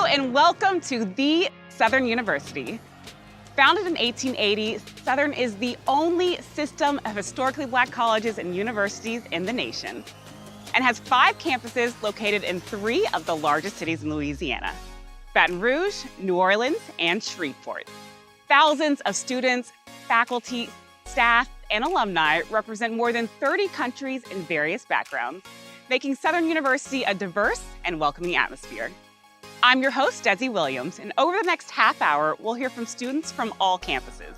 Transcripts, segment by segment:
and welcome to the Southern University. Founded in 1880, Southern is the only system of historically Black colleges and universities in the nation and has 5 campuses located in 3 of the largest cities in Louisiana: Baton Rouge, New Orleans, and Shreveport. Thousands of students, faculty, staff, and alumni represent more than 30 countries in various backgrounds, making Southern University a diverse and welcoming atmosphere. I'm your host, Desi Williams, and over the next half hour, we'll hear from students from all campuses: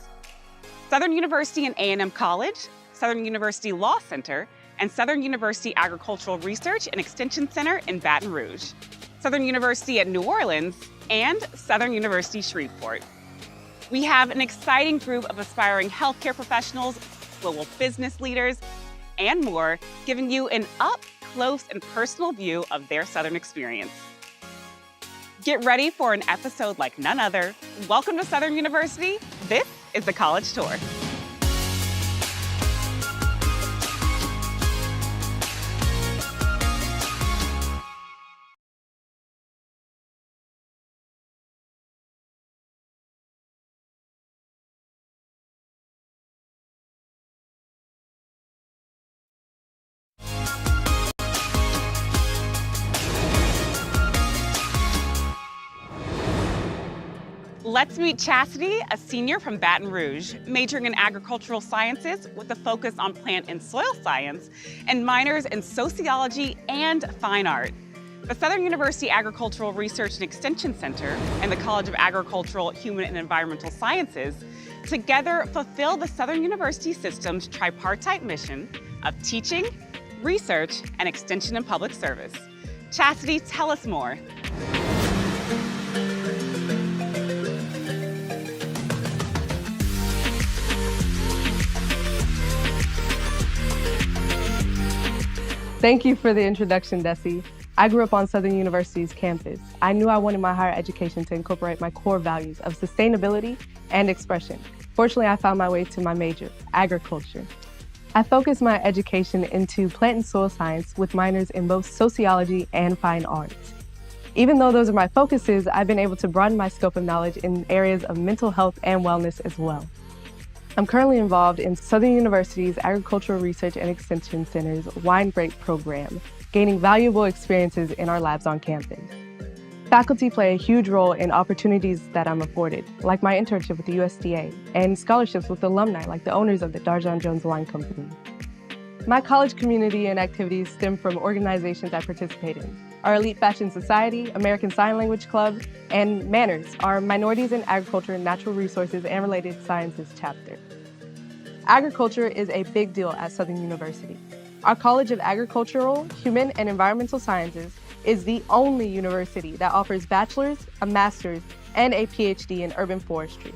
Southern University and A&M College, Southern University Law Center, and Southern University Agricultural Research and Extension Center in Baton Rouge, Southern University at New Orleans, and Southern University Shreveport. We have an exciting group of aspiring healthcare professionals, global business leaders, and more, giving you an up-close and personal view of their Southern experience. Get ready for an episode like none other. Welcome to Southern University. This is the College Tour. Let's meet Chastity, a senior from Baton Rouge, majoring in agricultural sciences with a focus on plant and soil science, and minors in sociology and fine art. The Southern University Agricultural Research and Extension Center and the College of Agricultural, Human, and Environmental Sciences together fulfill the Southern University system's tripartite mission of teaching, research, and extension and public service. Chastity, tell us more. Thank you for the introduction, Desi. I grew up on Southern University's campus. I knew I wanted my higher education to incorporate my core values of sustainability and expression. Fortunately, I found my way to my major, agriculture. I focused my education into plant and soil science with minors in both sociology and fine arts. Even though those are my focuses, I've been able to broaden my scope of knowledge in areas of mental health and wellness as well. I'm currently involved in Southern University's Agricultural Research and Extension Center's Wine Grape program, gaining valuable experiences in our labs on campus. Faculty play a huge role in opportunities that I'm afforded, like my internship with the USDA, and scholarships with alumni like the owners of the Darjon Jones Wine Company. My college community and activities stem from organizations I participate in: our Elite Fashion Society, American Sign Language Club, and Manners, our Minorities in Agriculture, Natural Resources, and Related Sciences chapter. Agriculture is a big deal at Southern University. Our College of Agricultural, Human, and Environmental Sciences is the only university that offers bachelor's, a master's, and a PhD in urban forestry.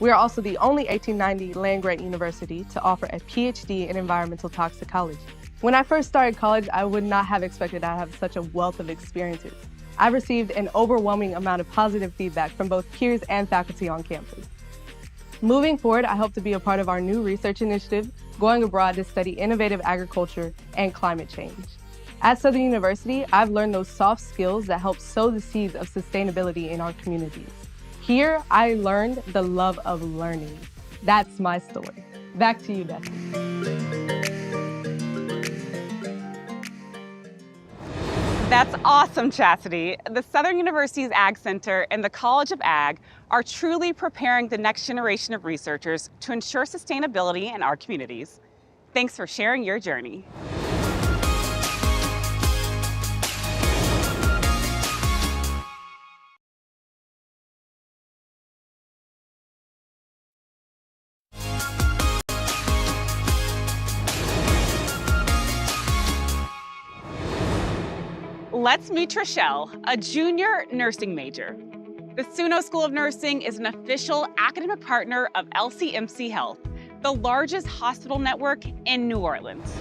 We are also the only 1890 land-grant university to offer a PhD in environmental toxicology. When I first started college, I would not have expected I'd have such a wealth of experiences. I've received an overwhelming amount of positive feedback from both peers and faculty on campus. Moving forward, I hope to be a part of our new research initiative, going abroad to study innovative agriculture and climate change. At Southern University, I've learned those soft skills that help sow the seeds of sustainability in our communities. Here, I learned the love of learning. That's my story. Back to you, Desi. That's awesome, Chastity. The Southern University's Ag Center and the College of Ag are truly preparing the next generation of researchers to ensure sustainability in our communities. Thanks for sharing your journey. Let's meet Trishelle, a junior nursing major. The Suno School of Nursing is an official academic partner of LCMC Health, the largest hospital network in New Orleans.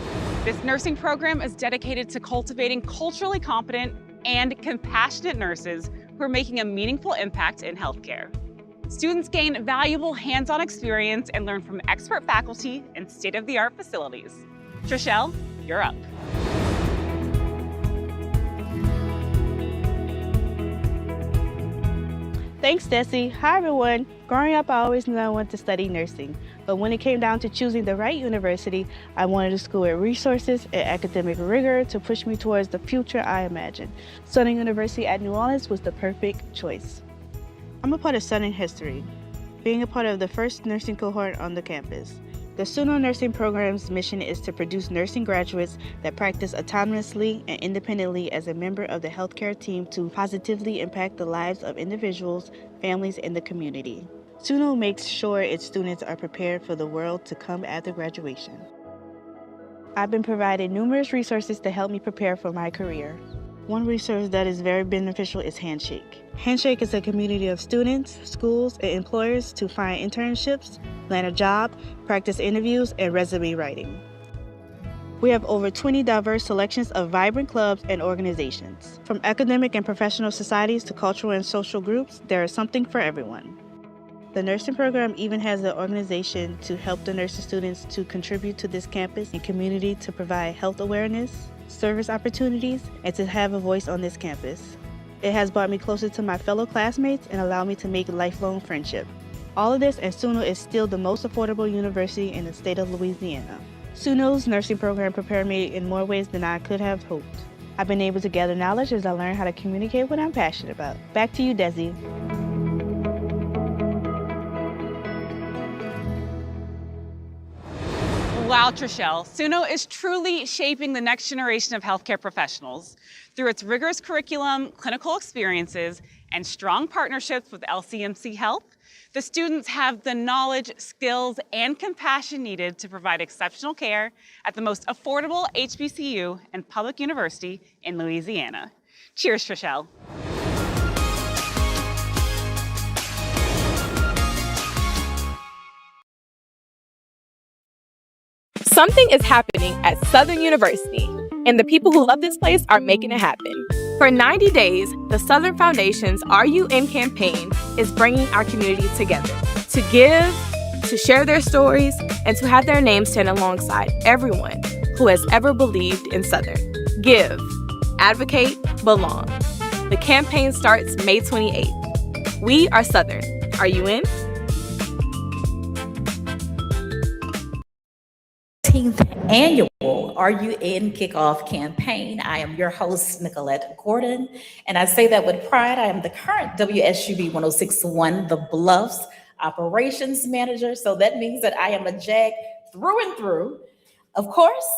This nursing program is dedicated to cultivating culturally competent and compassionate nurses who are making a meaningful impact in healthcare. Students gain valuable hands-on experience and learn from expert faculty in state-of-the-art facilities. Trishelle, you're up. Thanks, Desi. Hi, everyone. Growing up, I always knew I wanted to study nursing. But when it came down to choosing the right university, I wanted a school with resources and academic rigor to push me towards the future I imagined. Southern University at New Orleans was the perfect choice. I'm a part of Southern history, being a part of the first nursing cohort on the campus. The SUNO nursing program's mission is to produce nursing graduates that practice autonomously and independently as a member of the healthcare team to positively impact the lives of individuals, families, and the community. SUNO makes sure its students are prepared for the world to come after graduation. I've been provided numerous resources to help me prepare for my career. One resource that is very beneficial is Handshake. Handshake is a community of students, schools, and employers to find internships, land a job, practice interviews, and resume writing. We have over 20 diverse selections of vibrant clubs and organizations. From academic and professional societies to cultural and social groups, there is something for everyone. The nursing program even has an organization to help the nursing students to contribute to this campus and community to provide health awareness, service opportunities, and to have a voice on this campus. It has brought me closer to my fellow classmates and allowed me to make lifelong friendship. All of this, and SUNO is still the most affordable university in the state of Louisiana. SUNO's nursing program prepared me in more ways than I could have hoped. I've been able to gather knowledge as I learn how to communicate what I'm passionate about. Back to you, Desi. Wow, Trishelle, SUNO is truly shaping the next generation of healthcare professionals. Through its rigorous curriculum, clinical experiences, and strong partnerships with LCMC Health, the students have the knowledge, skills, and compassion needed to provide exceptional care at the most affordable HBCU and public university in Louisiana. Cheers, Trishelle. Something is happening at Southern University, and the people who love this place are making it happen. For 90 days, the Southern Foundation's Are You In campaign is bringing our community together to give, to share their stories, and to have their names stand alongside everyone who has ever believed in Southern. Give, advocate, belong. The campaign starts May 28th. We are Southern. Are you in? 18th annual Are You In Kickoff campaign. I am your host, Nicolette Gordon, and I say that with pride. I am the current WSUB 1061 The Bluffs operations manager, so that means that I am a JAG through and through. Of course,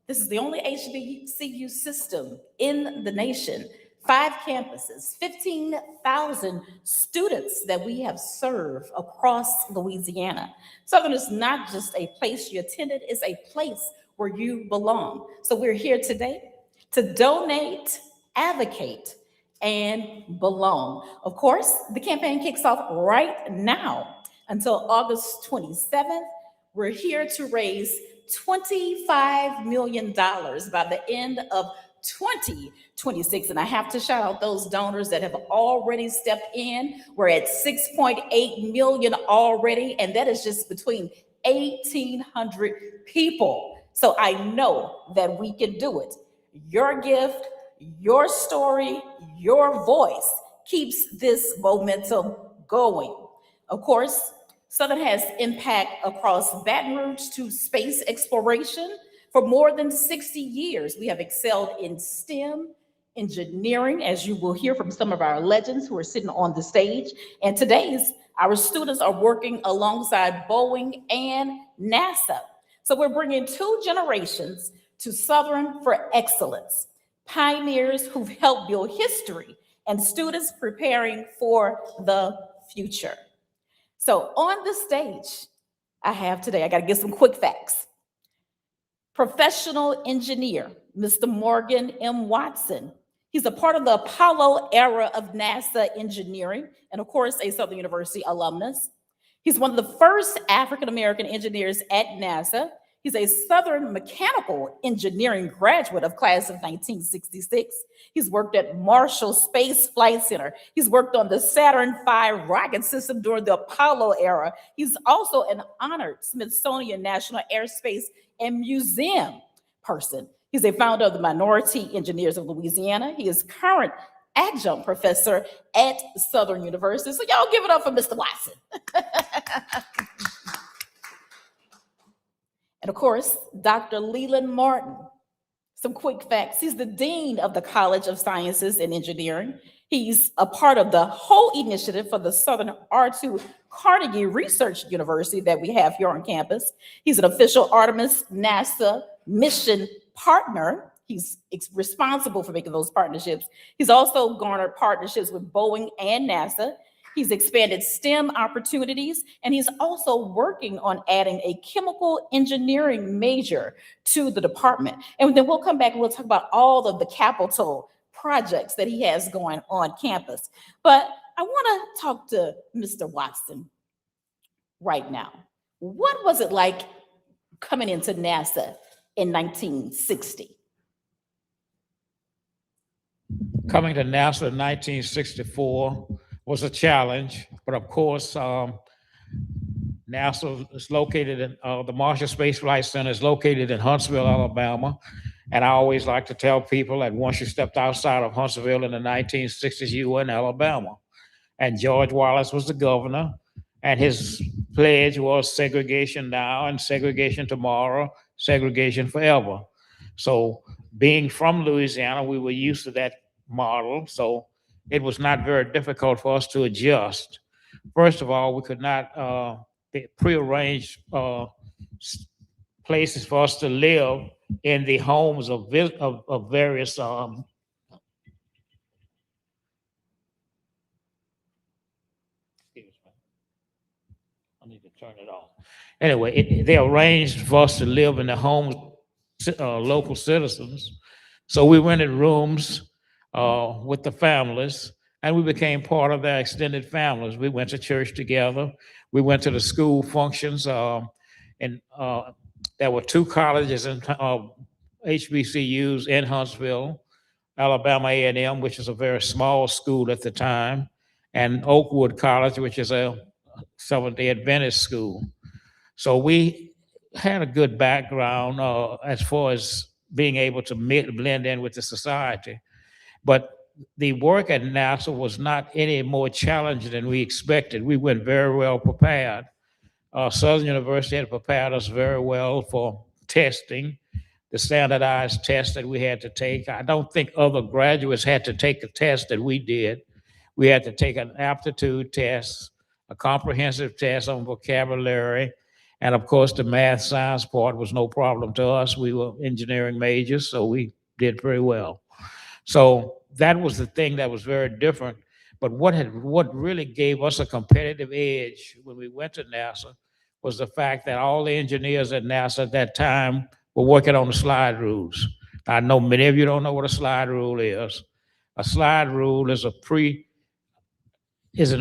this is the only HBCU system in the nation. 5 campuses, 15,000 students that we have served across Louisiana. Southern is not just a place you attended, it's a place where you belong. So we're here today to donate, advocate, and belong. Of course, the campaign kicks off right now until August 27th. We're here to raise $25 million by the end of 2026. And I have to shout out those donors that have already stepped in. We're at 6.8 million already, and that is just between 1,800 people. So I know that we can do it. Your gift, your story, your voice keeps this momentum going. Of course, Southern has impact across Baton Rouge to space exploration. For more than 60 years, we have excelled in STEM, engineering, as you will hear from some of our legends who are sitting on the stage. And today's, our students are working alongside Boeing and NASA. So we're bringing 2 generations to Southern for excellence, pioneers who've helped build history and students preparing for the future. So on the stage, I got to get some quick facts. Professional engineer, Mr. Morgan M. Watson. He's a part of the Apollo era of NASA engineering, and of course, a Southern University alumnus. He's one of the first African-American engineers at NASA. He's a Southern mechanical engineering graduate of class of 1966. He's worked at Marshall Space Flight Center. He's worked on the Saturn V rocket system during the Apollo era. He's also an honored Smithsonian National Airspace and Museum person. He's a founder of the Minority Engineers of Louisiana. He is current adjunct professor at Southern University. So y'all give it up for Mr. Watson. And of course, Dr. Leland Martin. Some quick facts. He's the dean of the College of Sciences and Engineering. He's a part of the whole initiative for the Southern R2 Carnegie Research University that we have here on campus. He's an official Artemis NASA mission partner. He's responsible for making those partnerships. He's also garnered partnerships with Boeing and NASA. He's expanded STEM opportunities, and he's also working on adding a chemical engineering major to the department. And then we'll come back and we'll talk about all of the capital projects that he has going on campus. But I want to talk to Mr. Watson right now. What was it like coming into NASA in 1960? Coming to NASA in 1964 was a challenge, but of course, NASA is located in, the Marshall Space Flight Center is located in Huntsville, Alabama. And I always like to tell people that once you stepped outside of Huntsville in the 1960s, you were in Alabama. And George Wallace was the governor, and his pledge was segregation now and segregation tomorrow, segregation forever. So being from Louisiana, we were used to that model. So it was not very difficult for us to adjust. First of all, we could not prearrange places for us to live in the homes of various I need to turn it off. Anyway, they arranged for us to live in the homes local citizens. So we rented rooms with the families, and we became part of their extended families. We went to church together. We went to the school functions, and there were two colleges and HBCUs in Huntsville, Alabama A&M, which is a very small school at the time, and Oakwood College, which is a Seventh-day Adventist school. So we had a good background as far as being able to blend in with the society. But the work at NASA was not any more challenging than we expected. We went very well prepared. Southern University had prepared us very well for testing, the standardized tests that we had to take. I don't think other graduates had to take a test that we did. We had to take an aptitude test, a comprehensive test on vocabulary, and of course the math science part was no problem to us. We were engineering majors, so we did very well. So that was the thing that was very different. But what really gave us a competitive edge when we went to NASA was the fact that all the engineers at NASA at that time were working on the slide rules. I know many of you don't know what a slide rule is. A slide rule is an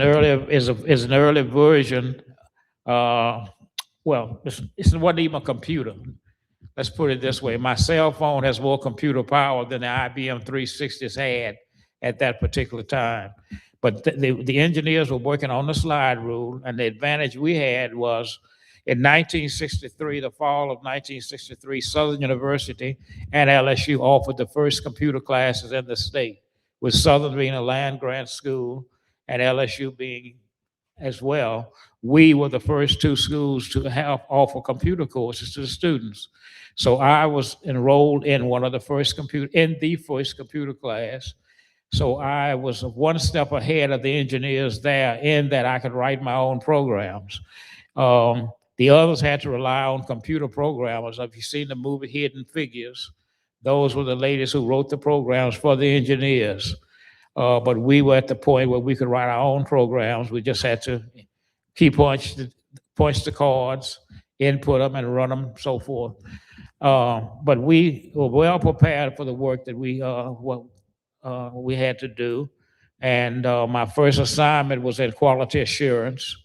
early version. Well, it wasn't even a computer. Let's put it this way. My cell phone has more computer power than the IBM 360s had at that particular time. But the engineers were working on the slide rule, and the advantage we had was in 1963, the fall of 1963, Southern University and LSU offered the first computer classes in the state, with Southern being a land-grant school and LSU being as well. We were the first two schools to offer computer courses to the students. So I was enrolled in the first computer class. So I was one step ahead of the engineers there in that I could write my own programs. The others had to rely on computer programmers. If you've seen the movie Hidden Figures, those were the ladies who wrote the programs for the engineers. But we were at the point where we could write our own programs. We just had to punch the cards, input them, and run them, so forth. But we were well prepared for the work that we had to do. And my first assignment was in quality assurance,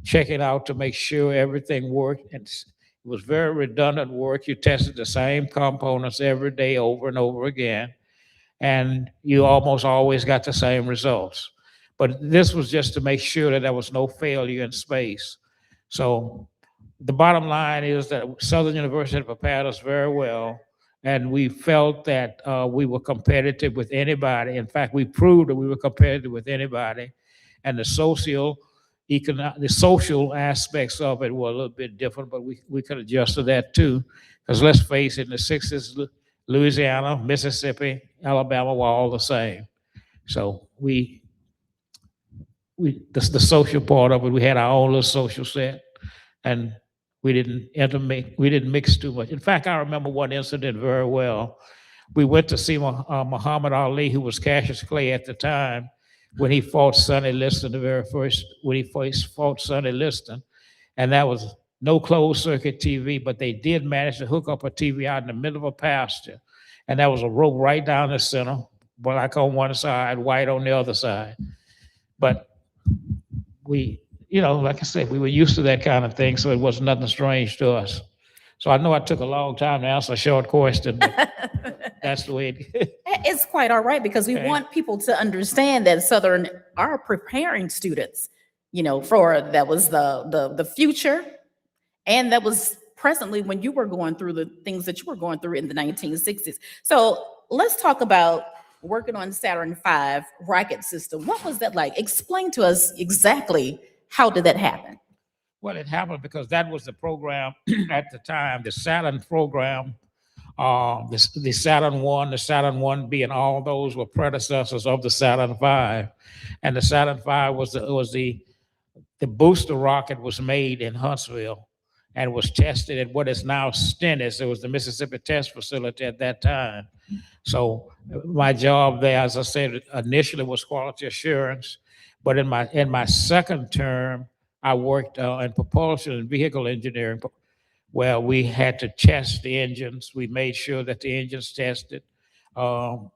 checking out to make sure everything worked. And it was very redundant work. You tested the same components every day over and over again, and you almost always got the same results. But this was just to make sure that there was no failure in space. So the bottom line is that Southern University prepared us very well, and we felt that we were competitive with anybody. In fact, we proved that we were competitive with anybody, and the social aspects of it were a little bit different, but we could adjust to that too. Because let's face it, in the 60s, Louisiana, Mississippi, Alabama were all the same. So the social part of it, we had our own little social set, and we didn't mix too much. In fact, I remember one incident very well. We went to see Muhammad Ali, who was Cassius Clay at the time, when he fought Sonny Liston, when he first fought Sonny Liston. And that was no closed circuit TV, but they did manage to hook up a TV out in the middle of a pasture. And that was a rope right down the center, black on one side, white on the other side. But like I said, we were used to that kind of thing, so it was nothing strange to us. So I know I took a long time to answer a short question, but that's the way it It's quite all right, because we want people to understand that Southern are preparing students, for that was the future, and that was presently when you were going through the things that you were going through in the 1960s. So let's talk about working on Saturn V rocket system. What was that like? Explain to us exactly how did that happen? Well, it happened because that was the program at the time, the Saturn program, the Saturn I being all those were predecessors of the Saturn V. And the Saturn V was the booster rocket was made in Huntsville and was tested at what is now Stennis. It was the Mississippi Test Facility at that time. So my job there, as I said, initially was quality assurance, but in my second term, I worked in propulsion and vehicle engineering, where we had to test the engines. We made sure that the engines tested, doing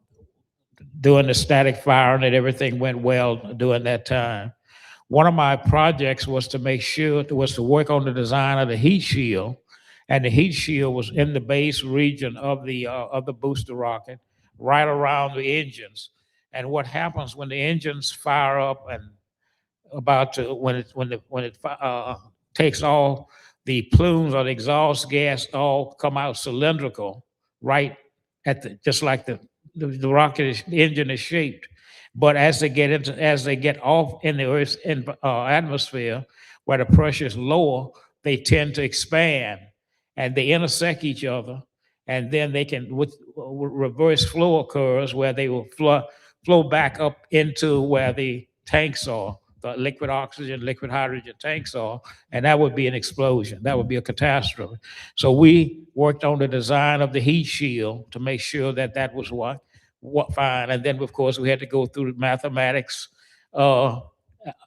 the static firing, and everything went well during that time. One of my projects was to work on the design of the heat shield, and the heat shield was in the base region of the booster rocket, right around the engines. And what happens when the engines fire up and when it takes all the plumes or the exhaust gas all come out cylindrical, right just like the rocket engine is shaped. But as they get off in the Earth's atmosphere, where the pressure is lower, they tend to expand and they intersect each other, and then they can, with reverse flow occurs, where they will flow back up into where the tanks are, the liquid oxygen, liquid hydrogen tanks are, and that would be an explosion. That would be a catastrophe. So we worked on the design of the heat shield to make sure that was what fine. And then, of course, we had to go through the mathematics of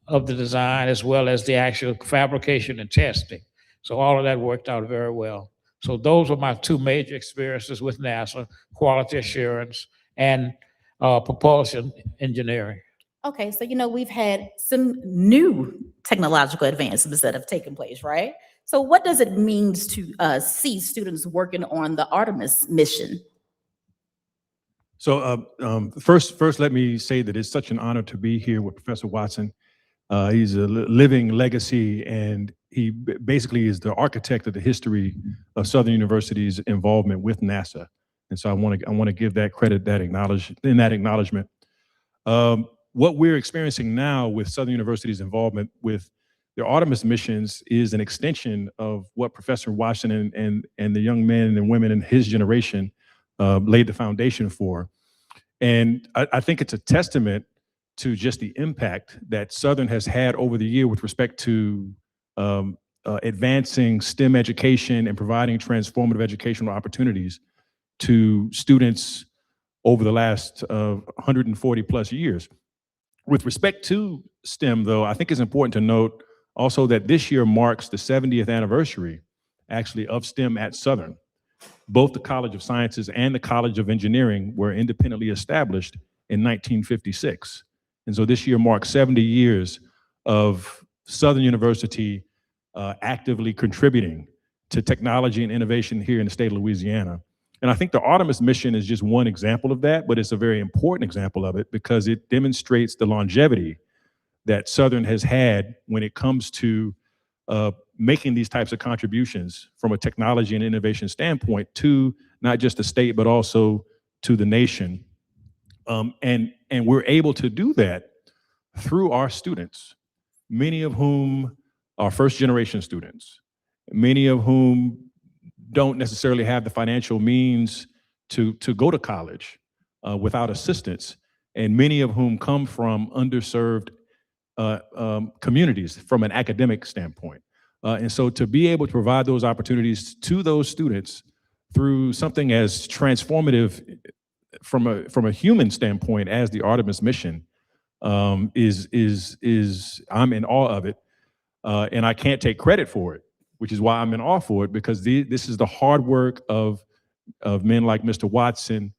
the design, as well as the actual fabrication and testing. So all of that worked out very well. So those were my two major experiences with NASA: quality assurance and propulsion engineering. Okay, so we've had some new technological advancements that have taken place, right? So what does it mean to see students working on the Artemis mission? So first, let me say that it's such an honor to be here with Professor Watson. He's a living legacy, and he basically is the architect of the history of Southern University's involvement with NASA. And so I want to give that credit, that acknowledgement. What we're experiencing now with Southern University's involvement with the Artemis missions is an extension of what Professor Watson and the young men and women in his generation laid the foundation for. And I think it's a testament to just the impact that Southern has had over the year with respect to advancing STEM education and providing transformative educational opportunities to students over the last 140 plus years. With respect to STEM, though, I think it's important to note also that this year marks the 70th anniversary, actually, of STEM at Southern. Both the College of Sciences and the College of Engineering were independently established in 1956. And so this year marks 70 years of Southern University actively contributing to technology and innovation here in the state of Louisiana. And I think the Artemis mission is just one example of that, but it's a very important example of it because it demonstrates the longevity that Southern has had when it comes to making these types of contributions from a technology and innovation standpoint to not just the state, but also to the nation. And we're able to do that through our students, many of whom are first generation students, many of whom don't necessarily have the financial means to go to college without assistance, and many of whom come from underserved communities from an academic standpoint. And so to be able to provide those opportunities to those students through something as transformative from a human standpoint as the Artemis mission is I'm in awe of it, and I can't take credit for it, which is why I'm in awe for it, because this is the hard work of men like Mr. Watson,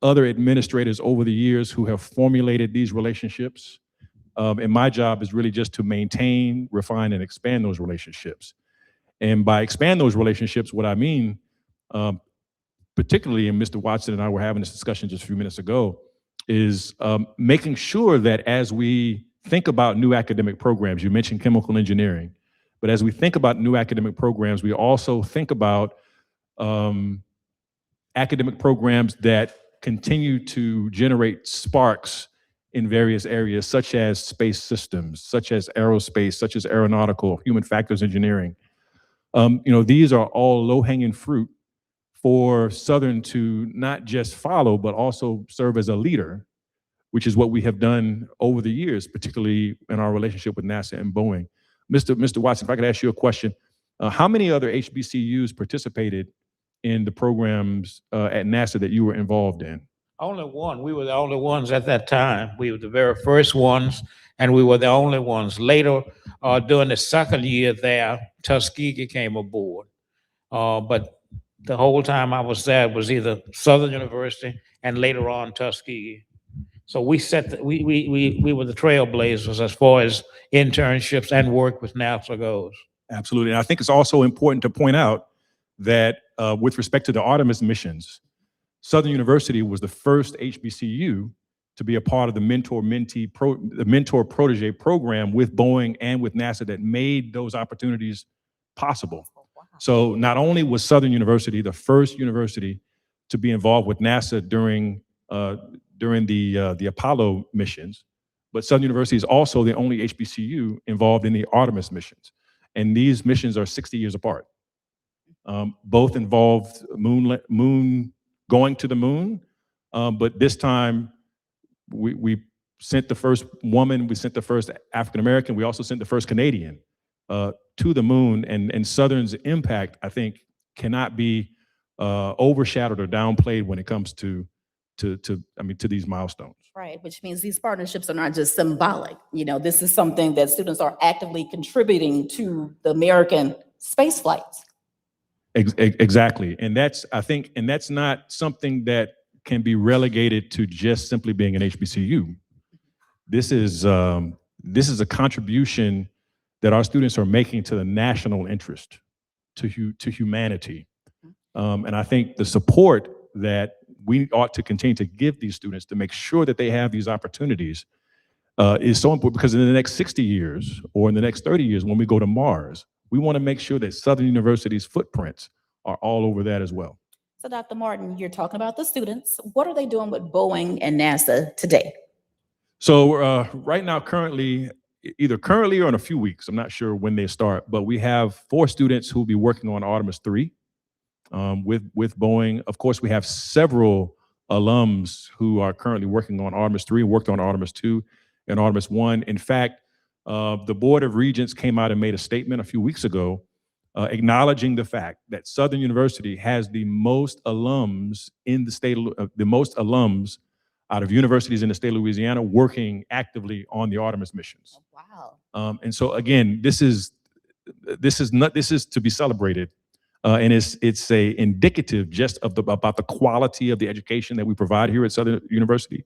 other administrators over the years who have formulated these relationships. And my job is really just to maintain, refine, and expand those relationships. And by expand those relationships, what I mean, particularly, and Mr. Watson and I were having this discussion just a few minutes ago, is making sure that as we think about new academic programs, you mentioned chemical engineering, but as we think about new academic programs, we also think about academic programs that continue to generate sparks in various areas, such as space systems, such as aerospace, such as aeronautical, human factors engineering. These are all low-hanging fruit for Southern to not just follow, but also serve as a leader, which is what we have done over the years, particularly in our relationship with NASA and Boeing. Mr. Watson, if I could ask you a question, how many other HBCUs participated in the programs at NASA that you were involved in? Only one. We were the only ones at that time. We were the very first ones, and we were the only ones. Later, during the second year there, Tuskegee came aboard. But the whole time I was there, it was either Southern University and later on Tuskegee. So we were the trailblazers as far as internships and work with NASA goes. Absolutely. And I think it's also important to point out that with respect to the Artemis missions, Southern University was the first HBCU to be a part of the mentor-protege program with Boeing and with NASA that made those opportunities possible. Oh, wow. So not only was Southern University the first university to be involved with NASA during the Apollo missions, but Southern University is also the only HBCU involved in the Artemis missions. And these missions are 60 years apart. Both involved going to the moon, but this time we sent the first woman, we sent the first African-American, we also sent the first Canadian to the moon, and Southern's impact, I think, cannot be overshadowed or downplayed when it comes to these milestones. Right, which means these partnerships are not just symbolic. This is something that students are actively contributing to the American space flights. Exactly, and that's not something that can be relegated to just simply being an HBCU. This is a contribution that our students are making to the national interest, to humanity, and I think the support that we ought to continue to give these students to make sure that they have these opportunities is so important, because in the next 60 years or in the next 30 years, when we go to Mars, we want to make sure that Southern University's footprints are all over that as well. So Dr. Martin, you're talking about the students. What are they doing with Boeing and NASA today? So right now, either currently or in a few weeks, I'm not sure when they start, but we have 4 students who will be working on Artemis 3 with Boeing. Of course, we have several alums who are currently working on Artemis 3, worked on Artemis 2 and Artemis 1. In fact, the Board of Regents came out and made a statement a few weeks ago acknowledging the fact that Southern University has the most alums in the state, out of universities in the state of Louisiana working actively on the Artemis missions. Oh, wow. And so again, this is to be celebrated, and it's a indicative just about the quality of the education that we provide here at Southern University.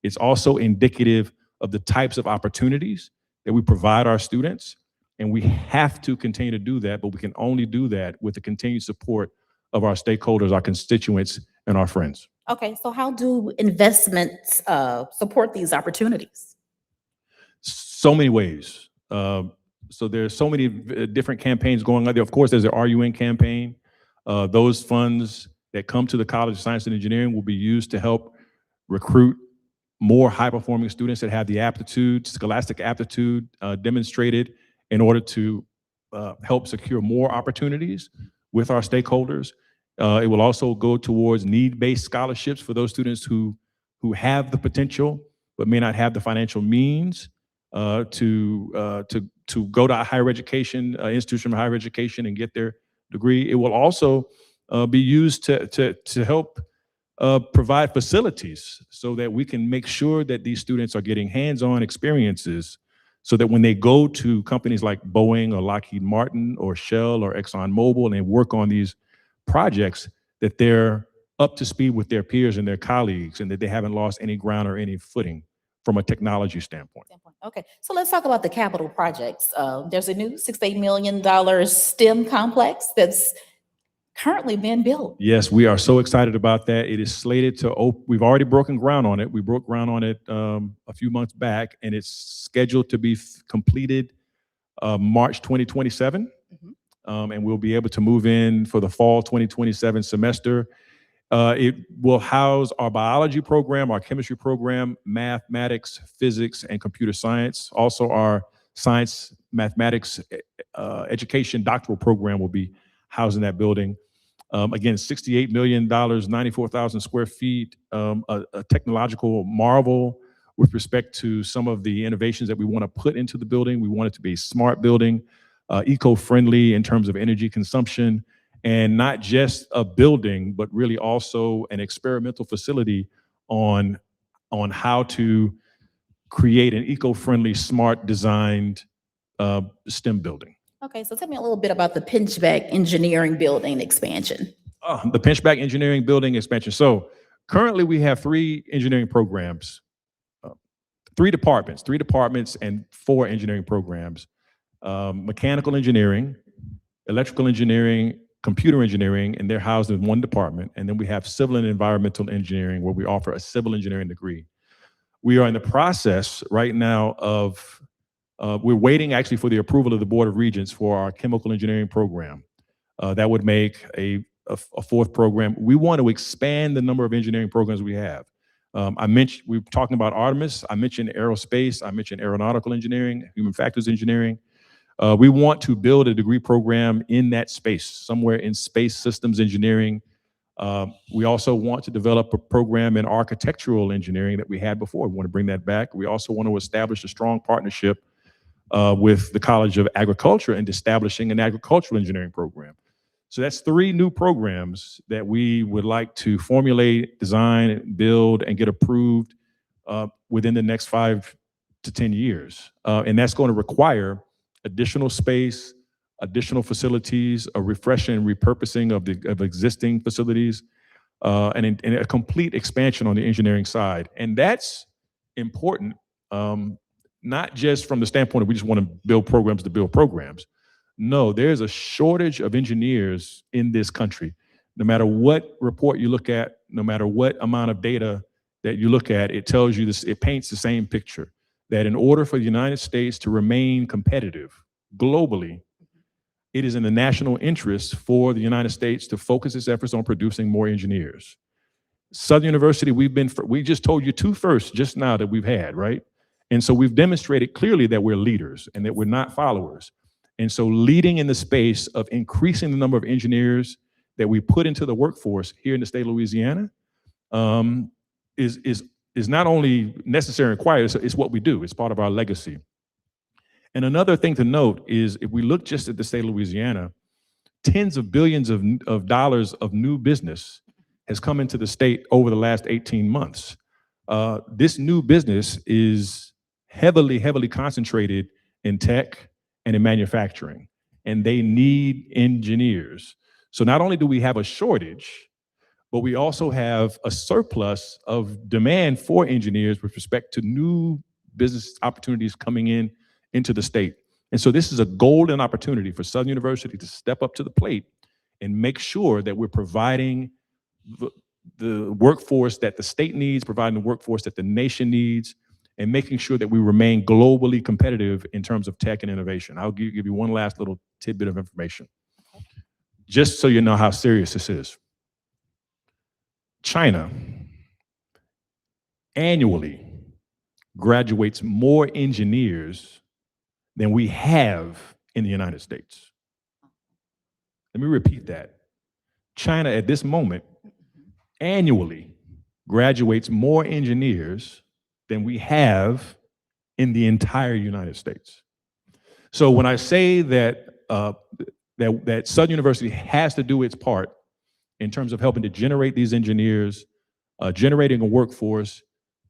It's also indicative of the types of opportunities that we provide our students. And we have to continue to do that, but we can only do that with the continued support of our stakeholders, our constituents, and our friends. Okay, so how do investments support these opportunities? So many ways. So there's so many different campaigns going on there. Of course, there's the RUN campaign. Those funds that come to the College of Science and Engineering will be used to help recruit more high-performing students that have the aptitude, scholastic aptitude demonstrated in order to help secure more opportunities with our stakeholders. It will also go towards need-based scholarships for those students who have the potential but may not have the financial means to go to a higher education institution of higher education and get their degree. It will also be used to help provide facilities so that we can make sure that these students are getting hands-on experiences so that when they go to companies like Boeing or Lockheed Martin or Shell or ExxonMobil and they work on these projects, that they're up to speed with their peers and their colleagues and that they haven't lost any ground or any footing from a technology standpoint. Okay, so let's talk about the capital projects. There's a new $68 million STEM complex that's currently being built. Yes, we are so excited about that. It is slated to open. We've already broken ground on it. We broke ground on it a few months back, and it's scheduled to be completed March 2027. And we'll be able to move in for the fall 2027 semester. It will house our biology program, our chemistry program, mathematics, physics, and computer science. Also, our science, mathematics, education doctoral program will be housed in that building. Again, $68 million, 94,000 square feet, a technological marvel with respect to some of the innovations that we want to put into the building. We want it to be a smart building, eco-friendly in terms of energy consumption, and not just a building, but really also an experimental facility on how to create an eco-friendly, smart designed STEM building. Okay, so tell me a little bit about the Pinchback Engineering Building expansion. The Pinchback Engineering Building expansion. So currently we have 3 engineering programs, 3 departments and 4 engineering programs. Mechanical engineering, electrical engineering, computer engineering, and they're housed in 1 department. And then we have civil and environmental engineering, where we offer a civil engineering degree. We are in the process right now of, we're waiting actually for the approval of the Board of Regents for our chemical engineering program. That would make a 4th program. We want to expand the number of engineering programs we have. We were talking about Artemis. I mentioned aerospace. I mentioned aeronautical engineering, human factors engineering. We want to build a degree program in that space, somewhere in space systems engineering. We also want to develop a program in architectural engineering that we had before. We want to bring that back. We also want to establish a strong partnership with the College of Agriculture and establishing an agricultural engineering program. So that's 3 new programs that we would like to formulate, design, build, and get approved within the next 5 to 10 years. And that's going to require additional space, additional facilities, a refreshing and repurposing of existing facilities, and a complete expansion on the engineering side. And that's important, not just from the standpoint of we just want to build programs to build programs. No, there's a shortage of engineers in this country. No matter what report you look at, no matter what amount of data that you look at, it tells you this, it paints the same picture, that in order for the United States to remain competitive globally, it is in the national interest for the United States to focus its efforts on producing more engineers. Southern University, we just told you 2 firsts just now that we've had, right? And so we've demonstrated clearly that we're leaders and that we're not followers. And so leading in the space of increasing the number of engineers that we put into the workforce here in the state of Louisiana is not only necessary and required, it's what we do. It's part of our legacy. And another thing to note is if we look just at the state of Louisiana, tens of billions of dollars of new business has come into the state over the last 18 months. This new business is heavily concentrated in tech and in manufacturing, and they need engineers. So not only do we have a shortage, but we also have a surplus of demand for engineers with respect to new business opportunities coming into the state. And so this is a golden opportunity for Southern University to step up to the plate and make sure that we're providing the workforce that the state needs, providing the workforce that the nation needs, and making sure that we remain globally competitive in terms of tech and innovation. I'll give you one last little tidbit of information, just so you know how serious this is. China annually graduates more engineers than we have in the United States. Let me repeat that. China at this moment annually graduates more engineers than we have in the entire United States. So when I say that that Southern University has to do its part in terms of helping to generate these engineers, generating a workforce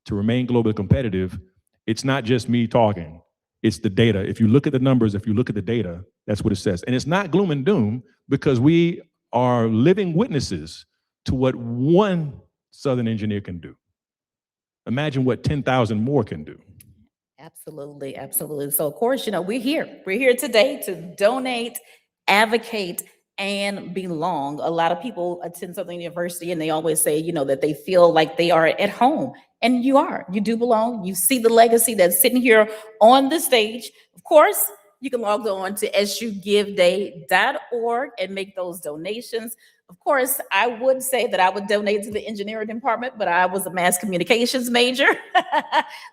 to remain globally competitive, it's not just me talking, it's the data. If you look at the numbers, if you look at the data, that's what it says. And it's not gloom and doom, because we are living witnesses to what one Southern engineer can do. Imagine what 10,000 more can do. Absolutely, absolutely. So of course, we're here today to donate, advocate, and belong. A lot of people attend Southern University and they always say, that they feel like they are at home. And you do belong. You see the legacy that's sitting here on the stage. Of course, you can log on to sugiveday.org and make those donations. Of course, I would say that I would donate to the engineering department, but I was a mass communications major.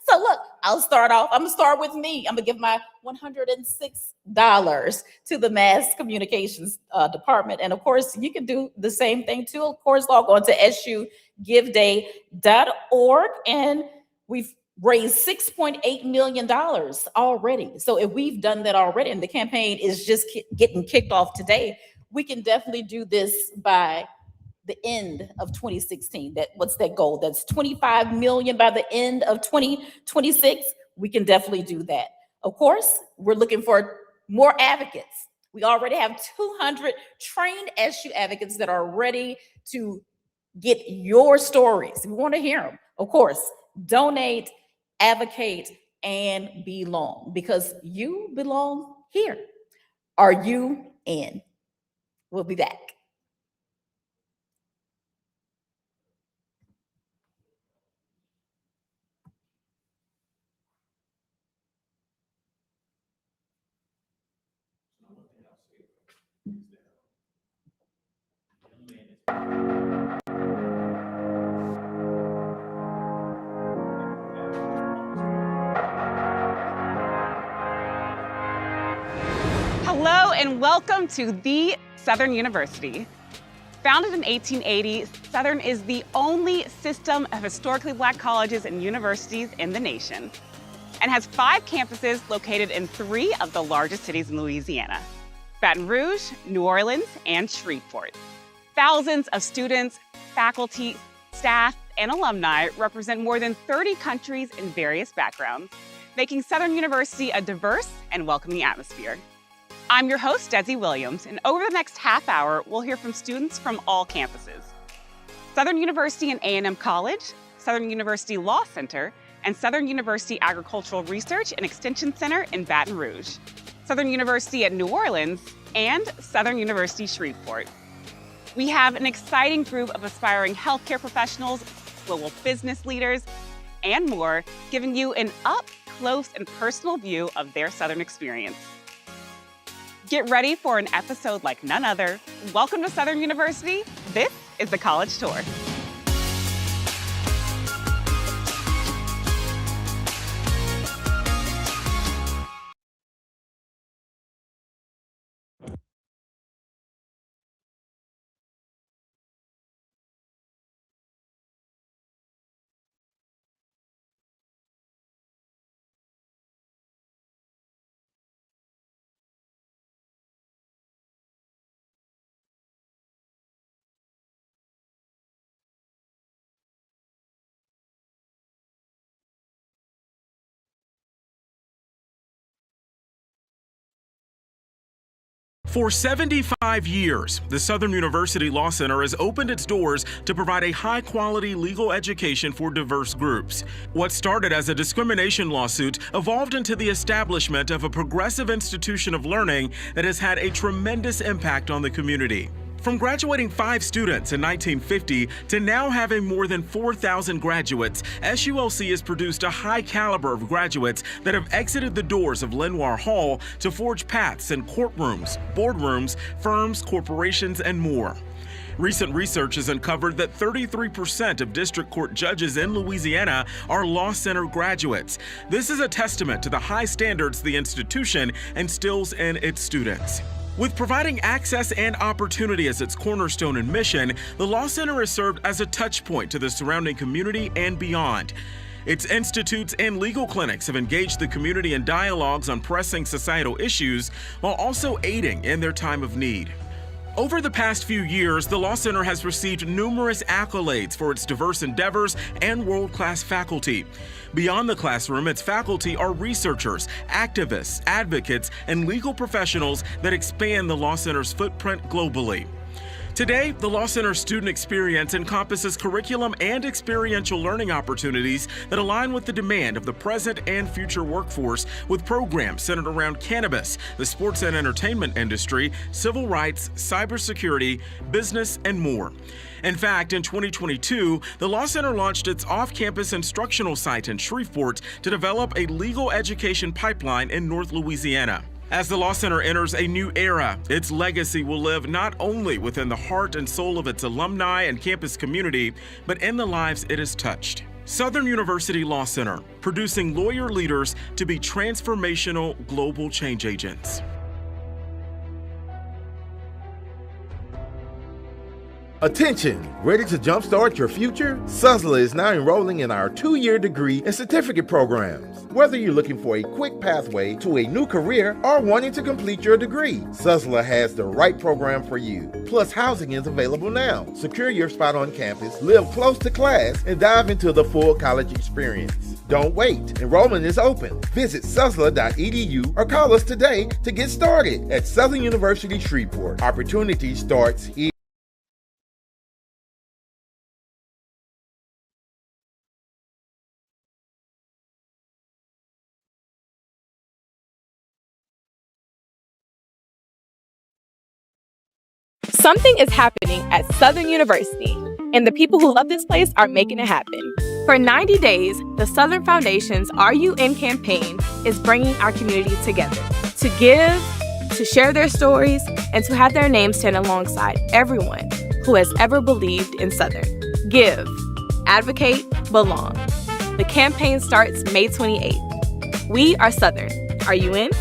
So look, I'll start off. I'm gonna start with me. I'm gonna give my $106 to the mass communications department. And of course, you can do the same thing too. Of course, log on to sugiveday.org, and we've raised $6.8 million already. So if we've done that already, and the campaign is just getting kicked off today, we can definitely do this by the end of 2016. What's that goal? That's 25 million by the end of 2026. We can definitely do that. Of course, we're looking for more advocates. We already have 200 trained SU advocates that are ready to get your stories. We want to hear them. Of course, donate, advocate, and belong, because you belong here. Are you in? We'll be back. Hello and welcome to the Southern University. Founded in 1880, Southern is the only system of historically Black colleges and universities in the nation, and has 5 campuses located in 3 of the largest cities in Louisiana: Baton Rouge, New Orleans, and Shreveport. Thousands of students, faculty, staff, and alumni represent more than 30 countries and various backgrounds, making Southern University a diverse and welcoming atmosphere. I'm your host, Desi Williams, and over the next half hour, we'll hear from students from all campuses: Southern University and A&M College, Southern University Law Center, and Southern University Agricultural Research and Extension Center in Baton Rouge, Southern University at New Orleans, and Southern University Shreveport. We have an exciting group of aspiring healthcare professionals, global business leaders, and more, giving you an up-close and personal view of their Southern experience. Get ready for an episode like none other. Welcome to Southern University. This is the College Tour. For 75 years, the Southern University Law Center has opened its doors to provide a high-quality legal education for diverse groups. What started as a discrimination lawsuit evolved into the establishment of a progressive institution of learning that has had a tremendous impact on the community. From graduating 5 students in 1950 to now having more than 4,000 graduates, SULC has produced a high caliber of graduates that have exited the doors of Lenoir Hall to forge paths in courtrooms, boardrooms, firms, corporations, and more. Recent research has uncovered that 33% of district court judges in Louisiana are Law Center graduates. This is a testament to the high standards the institution instills in its students. With providing access and opportunity as its cornerstone and mission, the Law Center has served as a touch point to the surrounding community and beyond. Its institutes and legal clinics have engaged the community in dialogues on pressing societal issues while also aiding in their time of need. Over the past few years, the Law Center has received numerous accolades for its diverse endeavors and world-class faculty. Beyond the classroom, its faculty are researchers, activists, advocates, and legal professionals that expand the Law Center's footprint globally. Today, the Law Center student experience encompasses curriculum and experiential learning opportunities that align with the demand of the present and future workforce, with programs centered around cannabis, the sports and entertainment industry, civil rights, cybersecurity, business, and more. In fact, in 2022, the Law Center launched its off-campus instructional site in Shreveport to develop a legal education pipeline in North Louisiana. As the Law Center enters a new era, its legacy will live not only within the heart and soul of its alumni and campus community, but in the lives it has touched. Southern University Law Center, producing lawyer leaders to be transformational global change agents. Attention! Ready to jumpstart your future? Suzzla is now enrolling in our 2-year degree and certificate programs. Whether you're looking for a quick pathway to a new career or wanting to complete your degree, Suzzla has the right program for you. Plus, housing is available now. Secure your spot on campus, live close to class, and dive into the full college experience. Don't wait. Enrollment is open. Visit suzzla.edu or call us today to get started at Southern University Shreveport. Opportunity starts here. Something is happening at Southern University, and the people who love this place are making it happen. For 90 days, the Southern Foundation's Are You In campaign is bringing our community together to give, to share their stories, and to have their names stand alongside everyone who has ever believed in Southern. Give, advocate, belong. The campaign starts May 28th. We are Southern. Are you in?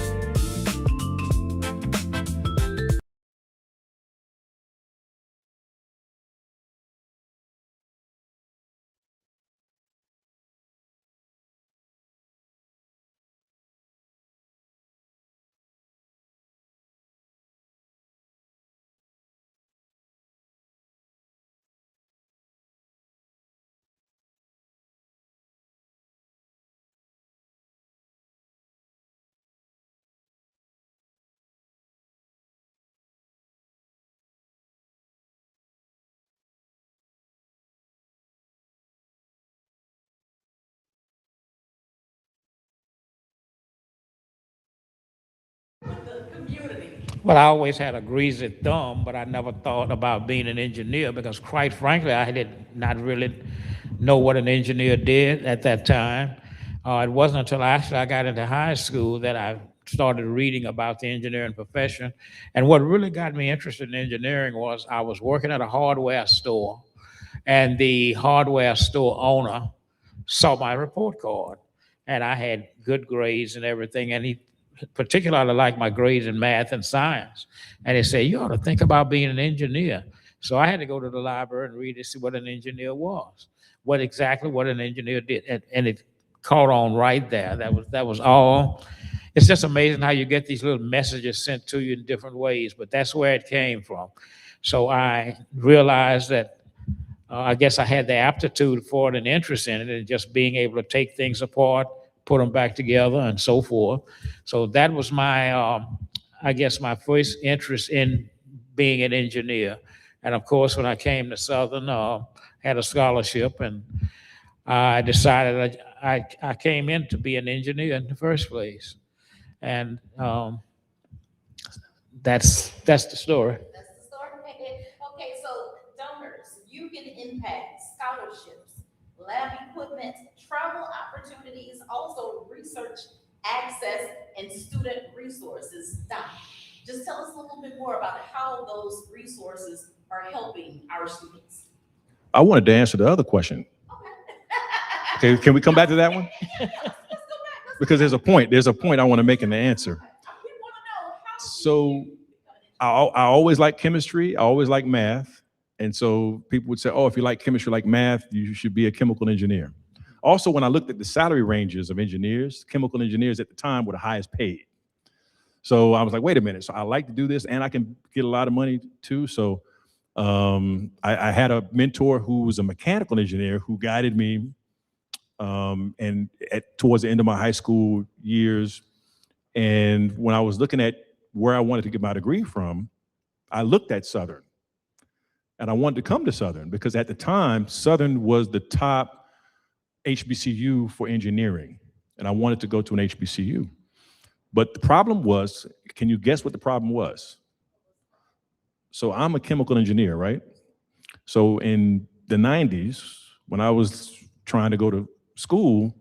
Well, I always had a greasy thumb, but I never thought about being an engineer because, quite frankly, I did not really know what an engineer did at that time. It wasn't until after I got into high school that I started reading about the engineering profession. And what really got me interested in engineering was I was working at a hardware store, and the hardware store owner saw my report card, and I had good grades and everything, and he particularly liked my grades in math and science. And he said, you ought to think about being an engineer. So I had to go to the library and read to see what an engineer was, what an engineer did. And it caught on right there. That was all. It's just amazing how you get these little messages sent to you in different ways, but that's where it came from. So I realized that I guess I had the aptitude for it and interest in it, and just being able to take things apart, put them back together, and so forth. So that was my, I guess, my first interest in being an engineer. And of course, when I came to Southern, had a scholarship, and I decided I came in to be an engineer in the first place. And that's the story. That's the story. lab equipment, travel opportunities, also research access, and student resources. Doc, just tell us a little bit more about how those resources are helping our students. I wanted to answer the other question. Okay, can we come back to that one? Because there's a point I want to make in the answer. So I always like chemistry. I always like math. And so people would say, oh, if you like chemistry, like math, you should be a chemical engineer. Also, when I looked at the salary ranges of engineers, chemical engineers at the time were the highest paid. So I was like, wait a minute. So I like to do this and I can get a lot of money too. So I had a mentor who was a mechanical engineer who guided me. And towards the end of my high school years, and when I was looking at where I wanted to get my degree from, I looked at Southern. And I wanted to come to Southern because at the time, Southern was the top HBCU for engineering. And I wanted to go to an HBCU. But the problem was, can you guess what the problem was? So I'm a chemical engineer, right? So in the 90s, when I was trying to go to school,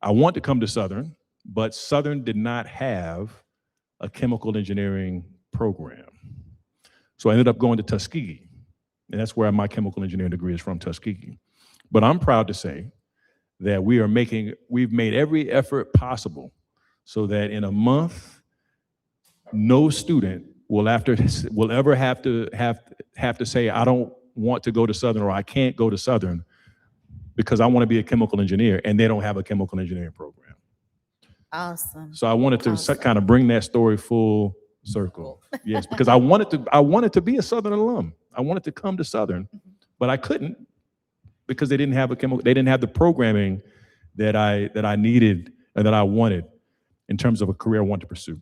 I wanted to come to Southern, but Southern did not have a chemical engineering program. So I ended up going to Tuskegee. And that's where my chemical engineering degree is from, Tuskegee. But I'm proud to say that we've made every effort possible so that in a month, no student will ever have to say, I don't want to go to Southern or I can't go to Southern because I want to be a chemical engineer, and they don't have a chemical engineering program. Awesome. So I wanted to kind of bring that story full circle. Yes, because I wanted to be a Southern alum. I wanted to come to Southern, but I couldn't because they didn't have the programming that I needed and that I wanted in terms of a career I wanted to pursue.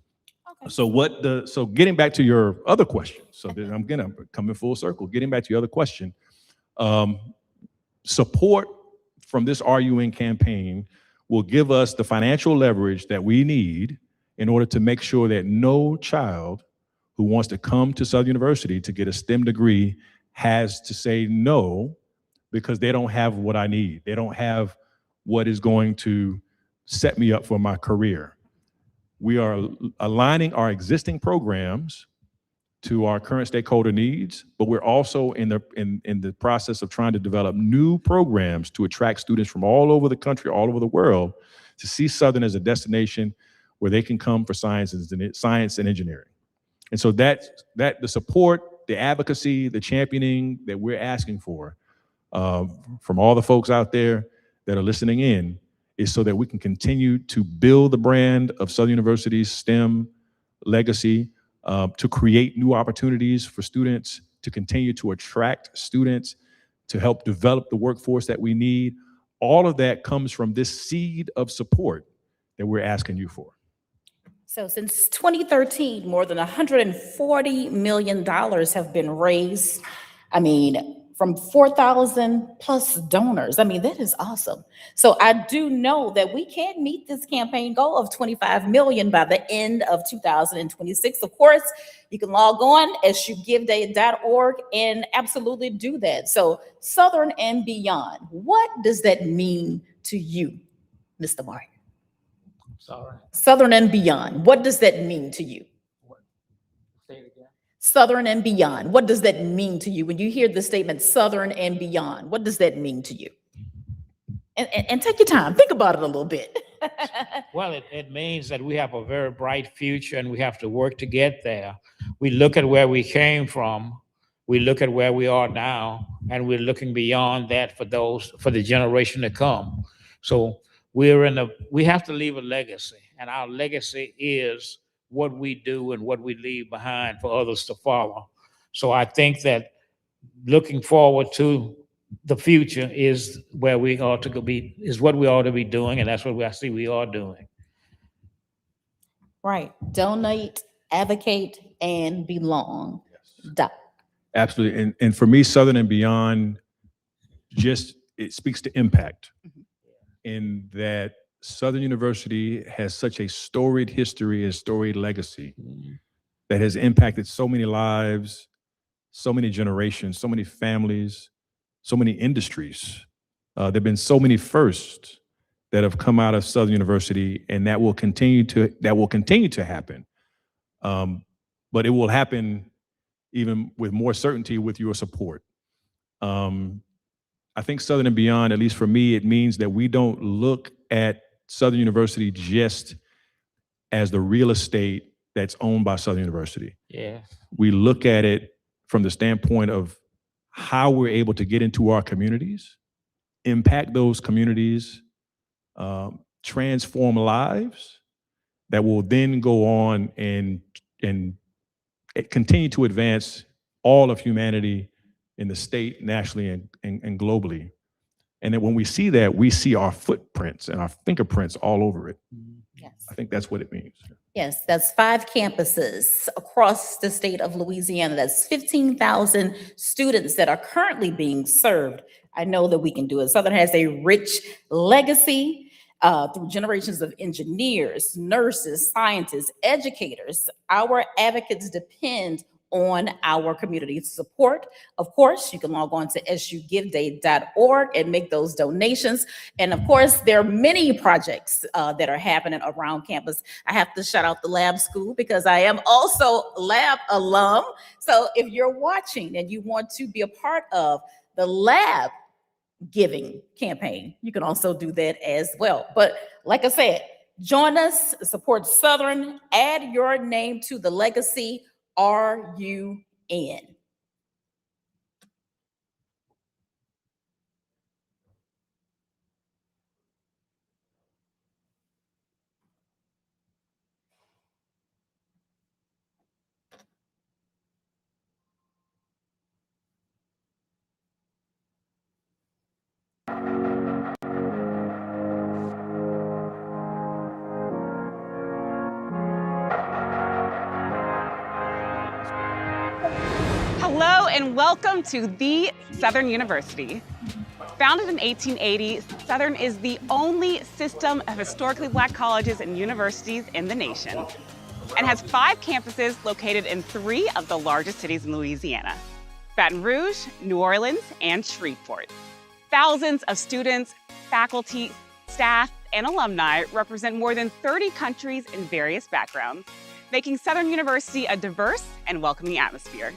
Okay. So getting back to your other question, so I'm coming full circle. Getting back to your other question, support from this RUN campaign will give us the financial leverage that we need in order to make sure that no child who wants to come to Southern University to get a STEM degree has to say no because they don't have what I need. They don't have what is going to set me up for my career. We are aligning our existing programs to our current stakeholder needs, but we're also in the process of trying to develop new programs to attract students from all over the country, all over the world, to see Southern as a destination where they can come for science and engineering. And so that the support, the advocacy, the championing that we're asking for from all the folks out there that are listening in is so that we can continue to build the brand of Southern University's STEM legacy, to create new opportunities for students, to continue to attract students, to help develop the workforce that we need. All of that comes from this seed of support that we're asking you for. So since 2013, more than $140 million have been raised. I mean, from 4,000 plus donors. I mean, that is awesome. So I do know that we can meet this campaign goal of 25 million by the end of 2026. Of course, you can log on SUGiveday.org and absolutely do that. So Southern and beyond, what does that mean to you, Mr. Martin? Sorry. Southern and beyond, what does that mean to you? Say it again. Southern and beyond, what does that mean to you? When you hear the statement Southern and beyond, what does that mean to you? And take your time, think about it a little bit. Well, it means that we have a very bright future and we have to work to get there. We look at where we came from, we look at where we are now, and we're looking beyond that for the generation to come. So we have to leave a legacy, and our legacy is what we do and what we leave behind for others to follow. So I think that looking forward to the future is where we ought to be, is what we ought to be doing, and that's what I see we are doing. Right. Donate, advocate, and belong. Yes. Doc. Absolutely. And for me, Southern and beyond, it speaks to impact. In that Southern University has such a storied history and storied legacy that has impacted so many lives, so many generations, so many families, so many industries. There have been so many firsts that have come out of Southern University, and that will continue to happen. But it will happen even with more certainty with your support. I think Southern and Beyond, at least for me, it means that we don't look at Southern University just as the real estate that's owned by Southern University. Yeah. We look at it from the standpoint of how we're able to get into our communities, impact those communities, transform lives that will then go on and continue to advance all of humanity in the state, nationally, and globally. And then when we see that, we see our footprints and our fingerprints all over it. Yes. I think that's what it means. Yes, that's 5 campuses across the state of Louisiana. That's 15,000 students that are currently being served. I know that we can do it. Southern has a rich legacy through generations of engineers, nurses, scientists, educators. Our advocates depend on our community support. Of course, you can log on to sugiveday.org and make those donations. And of course, there are many projects that are happening around campus. I have to shout out the lab school because I am also lab alum. So if you're watching and you want to be a part of the lab giving campaign, you can also do that as well. But like I said, join us, support Southern, add your name to the legacy RUN. Hello and welcome to the Southern University. Founded in 1880, Southern is the only system of historically Black colleges and universities in the nation and has 5 campuses located in 3 of the largest cities in Louisiana: Baton Rouge, New Orleans, and Shreveport. Thousands of students, faculty, staff, and alumni represent more than 30 countries in various backgrounds, making Southern University a diverse and welcoming atmosphere.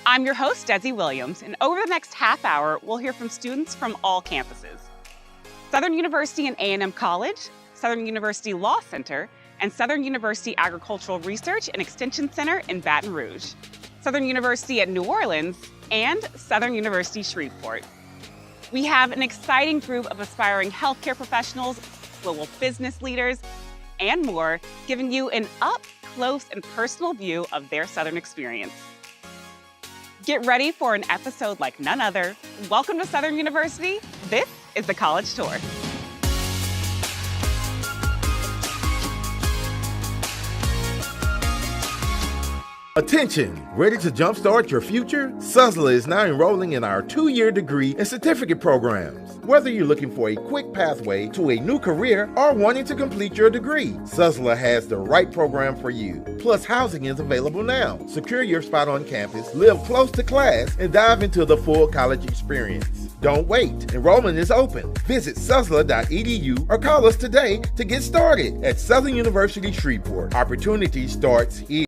I'm your host, Desi Williams, and over the next half hour, we'll hear from students from all campuses. Southern University and A&M College, Southern University Law Center, and Southern University Agricultural Research and Extension Center in Baton Rouge, Southern University at New Orleans, and Southern University Shreveport. We have an exciting group of aspiring healthcare professionals, global business leaders, and more, giving you an up close and personal view of their Southern experience. Get ready for an episode like none other. Welcome to Southern University. This is the College Tour. Attention! Ready to jumpstart your future? Suzzla is now enrolling in our 2-year degree and certificate programs. Whether you're looking for a quick pathway to a new career or wanting to complete your degree, Suzzla has the right program for you. Plus, housing is available now. Secure your spot on campus, live close to class, and dive into the full college experience. Don't wait. Enrollment is open. Visit suzzla.edu or call us today to get started at Southern University Shreveport. Opportunity starts here.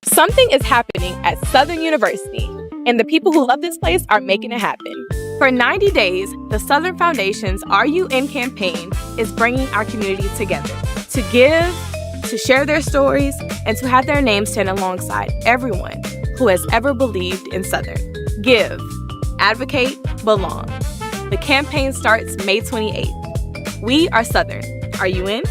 Something is happening at Southern University, and the people who love this place are making it happen. For 90 days, the Southern Foundation's Are You In campaign is bringing our community together to give, to share their stories, and to have their names stand alongside everyone who has ever believed in Southern. Give, advocate, belong. The campaign starts May 28th. We are Southern. Are you in?